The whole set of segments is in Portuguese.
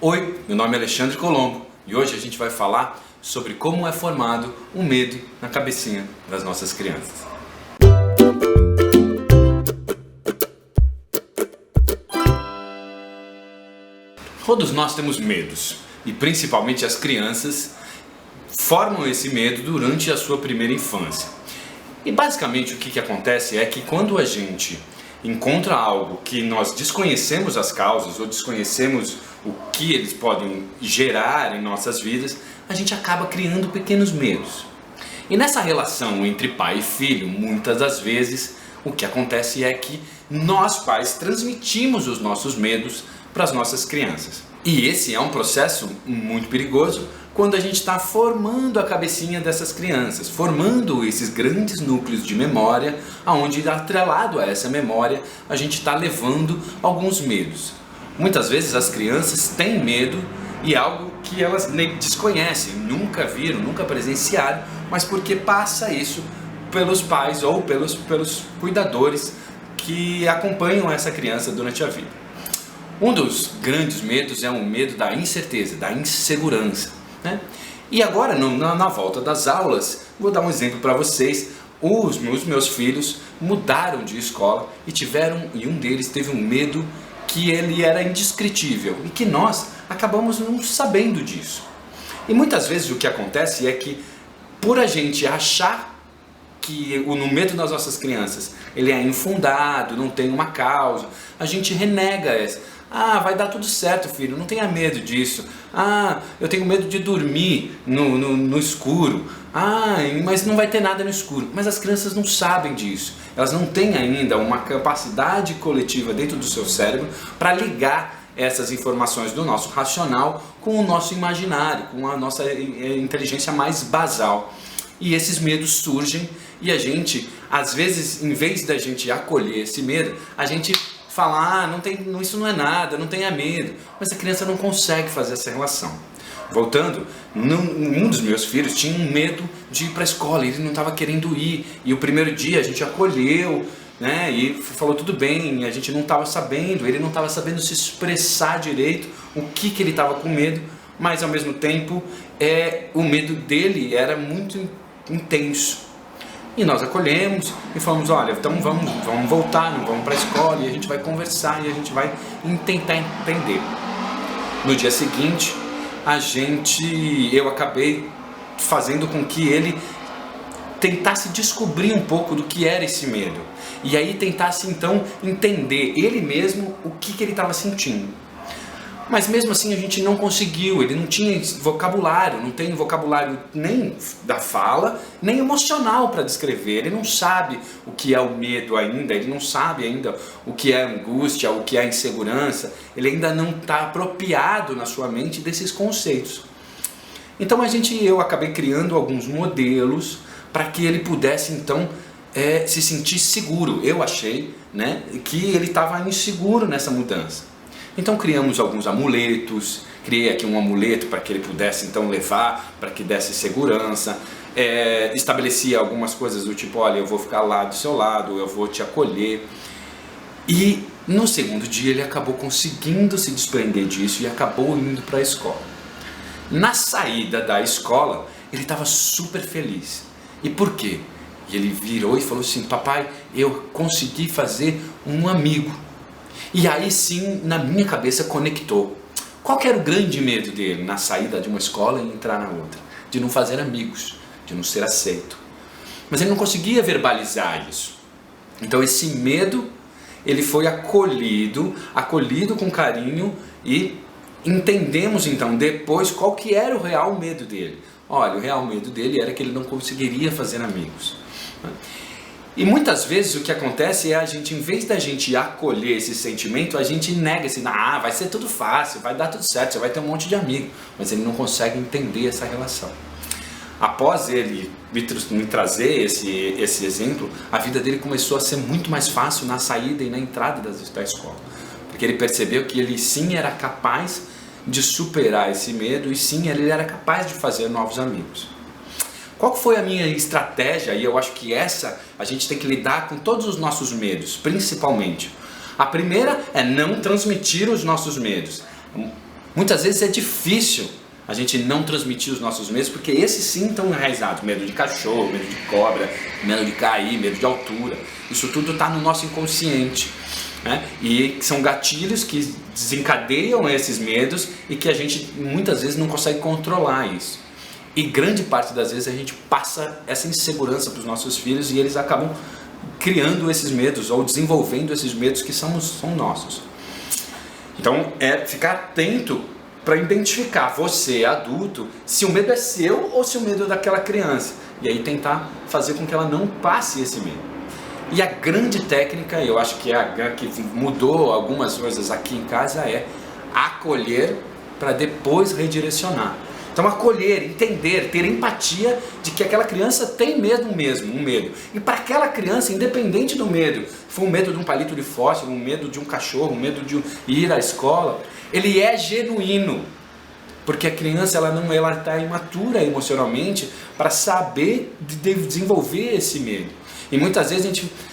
Oi, meu nome é Alexandre Colombo e hoje a gente vai falar sobre como é formado o medo na cabecinha das nossas crianças. Todos nós temos medos e principalmente as crianças formam esse medo durante a sua primeira infância. E basicamente o que acontece é que quando a gente encontra algo que nós desconhecemos as causas ou desconhecemos o que eles podem gerar em nossas vidas, a gente acaba criando pequenos medos. E nessa relação entre pai e filho, muitas das vezes, o que acontece é que nós pais transmitimos os nossos medos para as nossas crianças. E esse é um processo muito perigoso quando a gente está formando a cabecinha dessas crianças, formando esses grandes núcleos de memória, onde atrelado a essa memória a gente está levando alguns medos. Muitas vezes as crianças têm medo e é algo que elas desconhecem, nunca viram, nunca presenciaram, mas porque passa isso pelos pais ou pelos cuidadores que acompanham essa criança durante a vida. Um dos grandes medos é o medo da incerteza, da insegurança, né? E agora, na volta das aulas, vou dar um exemplo para vocês. Os meus filhos mudaram de escola e um deles teve um medo que ele era indescritível e que nós acabamos não sabendo disso. E muitas vezes o que acontece é que, por a gente achar que no medo das nossas crianças ele é infundado, não tem uma causa, a gente renega essa. Ah, vai dar tudo certo, filho, não tenha medo disso. Ah, eu tenho medo de dormir no escuro. Ah, mas não vai ter nada no escuro. Mas as crianças não sabem disso. Elas não têm ainda uma capacidade coletiva dentro do seu cérebro para ligar essas informações do nosso racional com o nosso imaginário, com a nossa inteligência mais basal. E esses medos surgem e a gente, às vezes, em vez da gente acolher esse medo, a gente fala, isso não é nada, não tenha medo. Mas a criança não consegue fazer essa relação. Voltando, um dos meus filhos tinha um medo de ir para a escola, ele não estava querendo ir. E o primeiro dia a gente acolheu, né, e falou tudo bem, a gente não estava sabendo, ele não estava sabendo se expressar direito o que ele estava com medo, mas ao mesmo tempo o medo dele era muito intenso. E nós acolhemos e falamos, olha, então vamos voltar, não vamos para a escola, e a gente vai conversar e a gente vai tentar entender. No dia seguinte, eu acabei fazendo com que ele tentasse descobrir um pouco do que era esse medo. E aí tentasse então entender ele mesmo o que ele estava sentindo. Mas mesmo assim a gente não conseguiu, ele não tinha vocabulário, não tem vocabulário nem da fala, nem emocional para descrever. Ele não sabe o que é o medo ainda, ele não sabe ainda o que é a angústia, o que é a insegurança, ele ainda não está apropriado na sua mente desses conceitos. Então eu acabei criando alguns modelos para que ele pudesse então se sentir seguro. Eu achei, né, que ele estava inseguro nessa mudança. Então criamos alguns amuletos, criei aqui um amuleto para que ele pudesse então levar, para que desse segurança, estabeleci algumas coisas do tipo, olha, eu vou ficar lá do seu lado, eu vou te acolher. E no segundo dia ele acabou conseguindo se desprender disso e acabou indo para a escola. Na saída da escola, ele estava super feliz. E por quê? E ele virou e falou assim, papai, eu consegui fazer um amigo. E aí sim, na minha cabeça conectou. Qual que era o grande medo dele na saída de uma escola e entrar na outra? De não fazer amigos, de não ser aceito. Mas ele não conseguia verbalizar isso. Então esse medo, ele foi acolhido com carinho e entendemos então depois qual que era o real medo dele. Olha, o real medo dele era que ele não conseguiria fazer amigos. E muitas vezes o que acontece é em vez da gente acolher esse sentimento, a gente nega assim, vai ser tudo fácil, vai dar tudo certo, você vai ter um monte de amigo. Mas ele não consegue entender essa relação. Após ele me trazer esse exemplo, a vida dele começou a ser muito mais fácil na saída e na entrada da escola. Porque ele percebeu que ele sim era capaz de superar esse medo e sim ele era capaz de fazer novos amigos. Qual foi a minha estratégia? E eu acho que a gente tem que lidar com todos os nossos medos, principalmente. A primeira é não transmitir os nossos medos. Muitas vezes é difícil a gente não transmitir os nossos medos, porque esses sim estão enraizados. Medo de cachorro, medo de cobra, medo de cair, medo de altura. Isso tudo está no nosso inconsciente, né? E são gatilhos que desencadeiam esses medos e que a gente muitas vezes não consegue controlar isso. E grande parte das vezes a gente passa essa insegurança para os nossos filhos e eles acabam criando esses medos ou desenvolvendo esses medos que são nossos. Então é ficar atento para identificar, você adulto, se o medo é seu ou se o medo é daquela criança. E aí tentar fazer com que ela não passe esse medo. E a grande técnica, eu acho que que mudou algumas coisas aqui em casa, é acolher para depois redirecionar. Então acolher, entender, ter empatia de que aquela criança tem mesmo um medo. E para aquela criança, independente do medo, foi um medo de um palito de fósforo, um medo de um cachorro, um medo de ir à escola, ele é genuíno. Porque a criança ela está imatura emocionalmente para saber desenvolver esse medo. E muitas vezes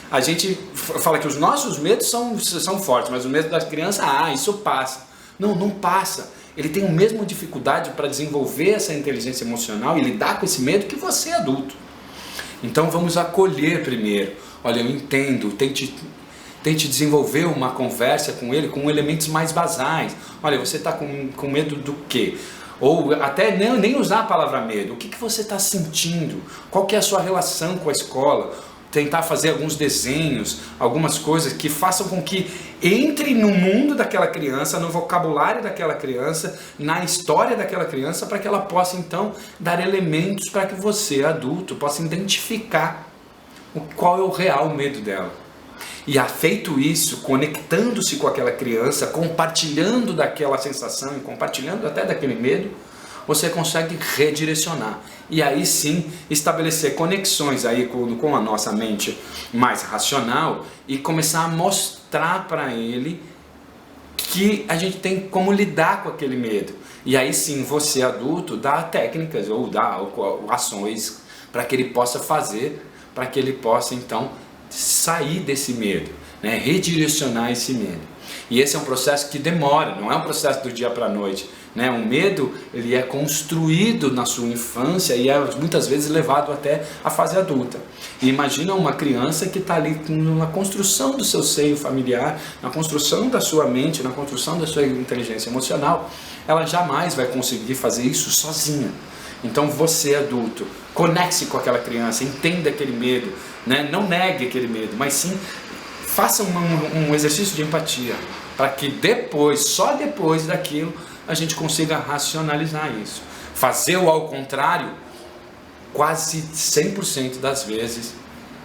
a gente fala que os nossos medos são fortes, mas o medo da criança, isso passa. Não passa. Ele tem a mesma dificuldade para desenvolver essa inteligência emocional e lidar com esse medo que você é adulto. Então vamos acolher primeiro. Olha, eu entendo, tente desenvolver uma conversa com ele com elementos mais basais. Olha, você está com medo do quê? Ou até nem usar a palavra medo. O que você está sentindo? Qual que é a sua relação com a escola? Tentar fazer alguns desenhos, algumas coisas que façam com que entre no mundo daquela criança, no vocabulário daquela criança, na história daquela criança, para que ela possa então dar elementos para que você, adulto, possa identificar qual é o real medo dela. E feito isso, conectando-se com aquela criança, compartilhando daquela sensação e compartilhando até daquele medo, você consegue redirecionar. E aí sim estabelecer conexões aí com a nossa mente mais racional e começar a mostrar para ele que a gente tem como lidar com aquele medo. E aí sim você adulto dá técnicas ou dá ações para que ele possa fazer, para que ele possa então sair desse medo, né? Redirecionar esse medo. E esse é um processo que demora, não é um processo do dia para a noite, né? O medo ele é construído na sua infância e é muitas vezes levado até a fase adulta. E imagina uma criança que está ali na construção do seu seio familiar, na construção da sua mente, na construção da sua inteligência emocional, ela jamais vai conseguir fazer isso sozinha. Então você adulto, conecte-se com aquela criança, entenda aquele medo, né? Não negue aquele medo, mas sim faça um exercício de empatia, para que depois, só depois daquilo, a gente consiga racionalizar isso. Fazer o ao contrário, quase 100% das vezes,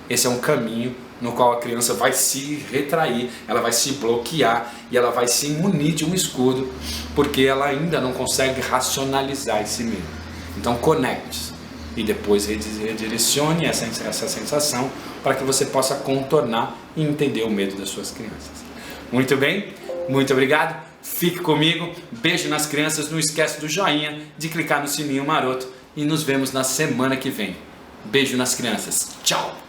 esse é um caminho no qual a criança vai se retrair, ela vai se bloquear e ela vai se munir de um escudo, porque ela ainda não consegue racionalizar esse medo. Então conecte-se e depois redirecione essa sensação para que você possa contornar e entender o medo das suas crianças. Muito bem, muito obrigado, fique comigo, beijo nas crianças, não esquece do joinha, de clicar no sininho maroto e nos vemos na semana que vem. Beijo nas crianças, tchau!